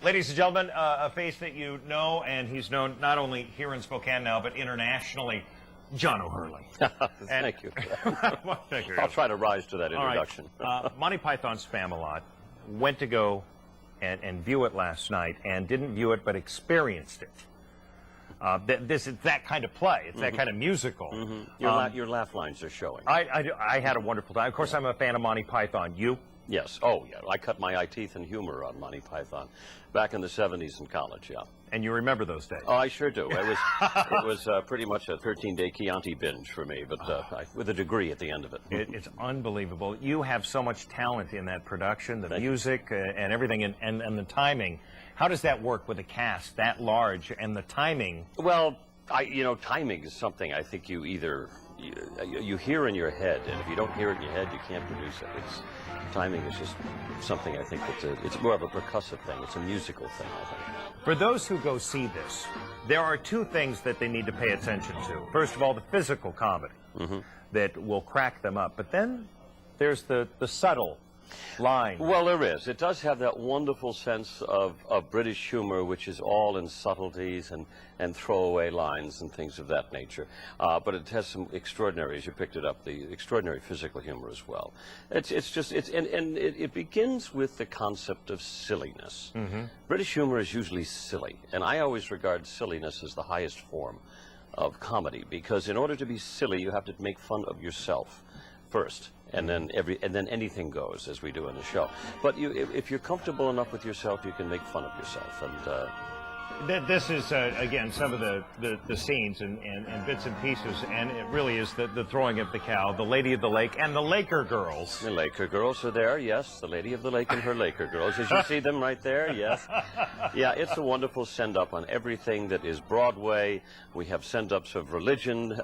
Ladies and gentlemen, a face that you know, and he's known not only here in Spokane now, but internationally, John O'Hurley. Thank you. Well, thank you. I'll try to rise to that introduction. All right. Monty Python Spamalot went to go and view it last night, and didn't view it, but experienced it. This is that kind of play. It's that kind of musical. Your laugh lines are showing. I had a wonderful time. Of course, I'm a fan of Monty Python. You? Yes. Oh, yeah. I cut my eye teeth in humor on Monty Python back in the 70s in college, yeah. And you remember those days? Oh, I sure do. It was pretty much a 13-day Chianti binge for me, but with a degree at the end of it. It's unbelievable. You have so much talent in that production, the music and everything, and the timing. How does that work with a cast that large and the timing? Well, timing is something I think you either you hear in your head, and if you don't hear it in your head, you can't produce it. Timing is just something I think it's more of a percussive thing. It's a musical thing, I think. For those who go see this, there are two things that they need to pay attention to. First of all, the physical comedy that will crack them up. But then there's the subtle line. Well, there is. It does have that wonderful sense of British humor, which is all in subtleties and throwaway lines and things of that nature. But it has some extraordinary, as you picked it up, the extraordinary physical humor as well. It begins with the concept of silliness. British humor is usually silly, and I always regard silliness as the highest form of comedy, because in order to be silly, you have to make fun of yourself first, and then anything goes, as we do in the show. But if you're comfortable enough with yourself, you can make fun of yourself. And this is again some of the scenes and bits and pieces, and it really is the throwing of the cow, the Lady of the Lake, and the Laker girls. The Laker girls are there, yes. The Lady of the Lake and her Laker girls, as you see them right there, yes. Yeah, it's a wonderful send-up on everything that is Broadway. We have send-ups of religion,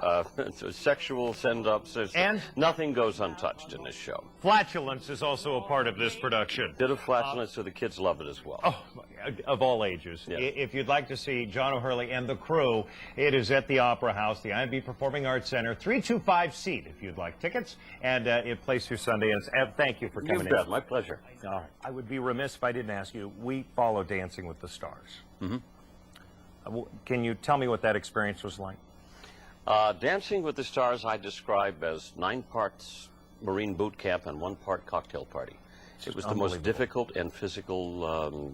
sexual send-ups. And nothing goes untouched in this show. Flatulence is also a part of this production. Bit of flatulence, so the kids love it as well. Oh, of all ages. Yes. If you'd like to see John O'Hurley and the crew, it is at the Opera House, the IMB Performing Arts Center, 325 seat if you'd like tickets, and it plays through Sunday. And thank you for coming in. You bet. My pleasure. All right. I would be remiss if I didn't ask you. We follow Dancing with the Stars. Can you tell me what that experience was like? Dancing with the Stars I describe as 9 parts Marine boot camp and 1 part cocktail party. It was the most difficult and physical,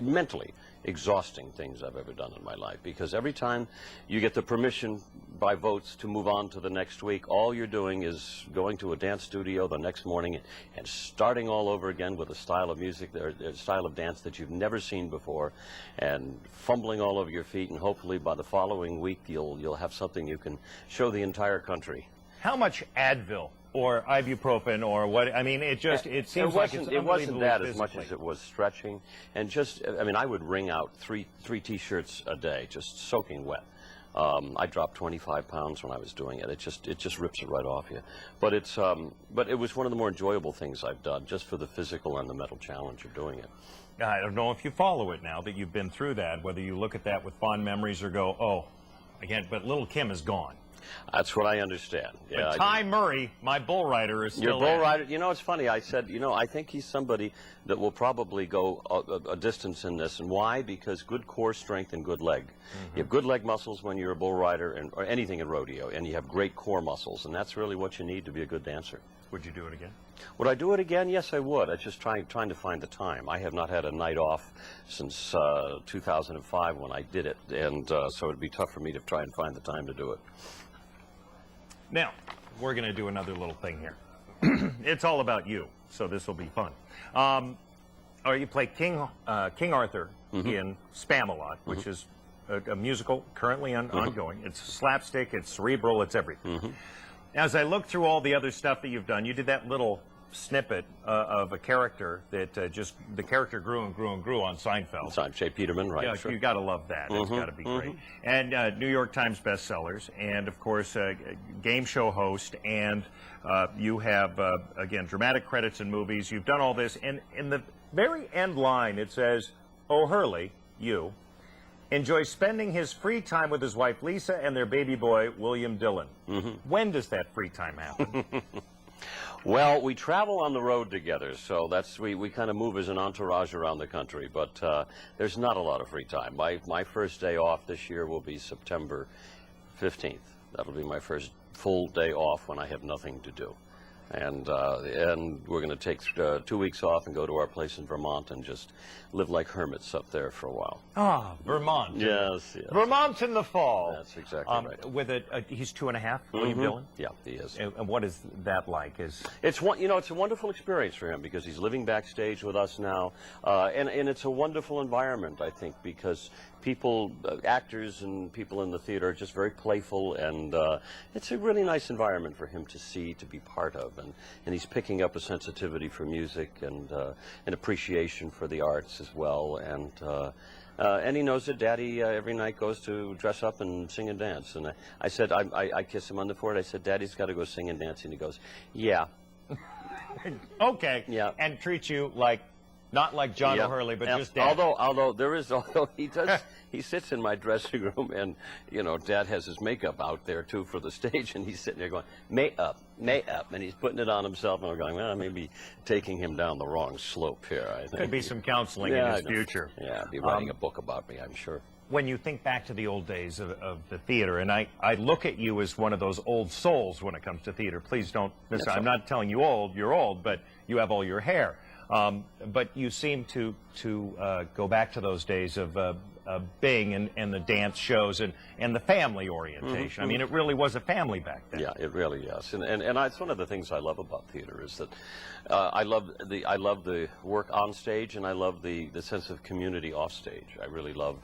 mentally exhausting things I've ever done in my life, because every time you get the permission by votes to move on to the next week, all you're doing is going to a dance studio the next morning and starting all over again with a style of music, a style of dance that you've never seen before, and fumbling all over your feet, and hopefully by the following week you'll have something you can show the entire country. How much Advil or ibuprofen or what? I mean, it seems like it wasn't that as much as it was stretching, and I mean, I would wring out three T-shirts a day, just soaking wet. I dropped 25 pounds when I was doing it. It just rips it right off you. But it was one of the more enjoyable things I've done, just for the physical and the mental challenge of doing it. I don't know if you follow it now that you've been through that, whether you look at that with fond memories or go, oh, again, but little Kim is gone. That's what I understand. Yeah, but Ty Murray, my bull rider, is still Your bull rider, you know, it's funny. I said, I think he's somebody that will probably go a distance in this. And why? Because good core strength and good leg. You have good leg muscles when you're a bull rider or anything in rodeo, and you have great core muscles, and that's really what you need to be a good dancer. Would you do it again? Would I do it again? Yes, I would. I'm just trying to find the time. I have not had a night off since 2005 when I did it, and so it'd be tough for me to try and find the time to do it. Now, we're going to do another little thing here. It's all about you, so this will be fun. You play King Arthur in Spamalot, which is a musical currently ongoing. It's slapstick, it's cerebral, it's everything. As I look through all the other stuff that you've done, you did that little snippet of a character that the character grew and grew and grew on Seinfeld. Peterson, right? Yeah, sure. You got to love that. It's got to be great. And New York Times bestsellers, and of course, game show host, and you have again dramatic credits in movies. You've done all this, and in the very end line, it says, "O'Hurley, you enjoys spending his free time with his wife Lisa and their baby boy William Dillon." When does that free time happen? Well, we travel on the road together, so we kind of move as an entourage around the country, but there's not a lot of free time. My first day off this year will be September 15th. That'll be my first full day off when I have nothing to do. And we're going to take 2 weeks off and go to our place in Vermont and just live like hermits up there for a while. Ah, Vermont. Yes, yes. Vermont in the fall. That's exactly right. With he's 2.5, William Dillon? Yeah, he is. And what is that like? It's a wonderful experience for him because he's living backstage with us now, and it's a wonderful environment, I think, because people, actors and people in the theater are just very playful, and it's a really nice environment for him to see, to be part of, and he's picking up a sensitivity for music and an appreciation for the arts as well, and he knows that Daddy every night goes to dress up and sing and dance. And I said, I kissed him on the forehead. I said, Daddy's got to go sing and dance. And he goes, yeah. Okay. Yeah. And treats you like, not like John O'Hurley, but just Dad. Although he sits in my dressing room, and Dad has his makeup out there too for the stage, and he's sitting there going, makeup, and he's putting it on himself, and I'm going, well, maybe taking him down the wrong slope here. I think Could be some counseling in his future. Yeah, I'll be writing a book about me, I'm sure. When you think back to the old days of the theater, and I look at you as one of those old souls when it comes to theater. Please don't I'm not telling you you're old, but you have all your hair. But you seem to go back to those days of Bing and the dance shows and the family orientation. I mean, it really was a family back then. Yeah, it really is. And it's one of the things I love about theater is that I love the work on stage, and I love the sense of community off stage. I really love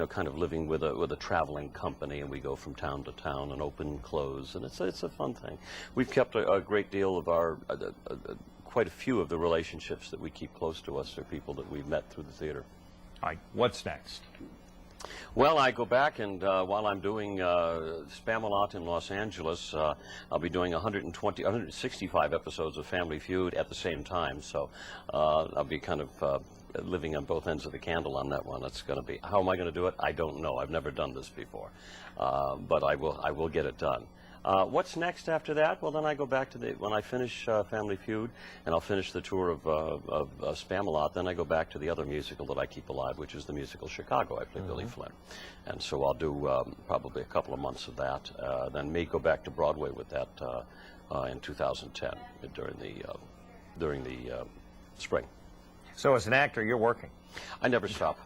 kind of living with a traveling company, and we go from town to town and open and close, and it's a fun thing. We've kept a great deal of our quite a few of the relationships that we keep close to us are people that we've met through the theater. All right, what's next? Well, I go back, and while I'm doing Spamalot in Los Angeles, I'll be doing 165 episodes of Family Feud at the same time, so I'll be kind of living on both ends of the candle on that one. It's going to be, how am I going to do it? I don't know. I've never done this before, but I will get it done. What's next after that? Well, then I go back to when I finish Family Feud, and I'll finish the tour of Spamalot, then I go back to the other musical that I keep alive, which is the musical Chicago. I play Billy Flynn. And so I'll do probably a couple of months of that, then may go back to Broadway with that in 2010 during the spring. So as an actor, you're working. I never stop.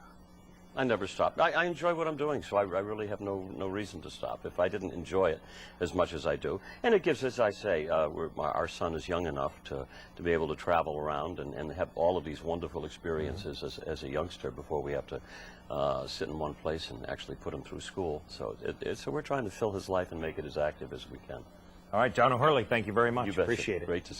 I never stop. I enjoy what I'm doing, so I really have no reason to stop if I didn't enjoy it as much as I do. And it gives, as I say, our son is young enough to be able to travel around and have all of these wonderful experiences as a youngster before we have to sit in one place and actually put him through school. So so we're trying to fill his life and make it as active as we can. All right, John O'Hurley, thank you very much. You betcha. Appreciate it. Great to see you.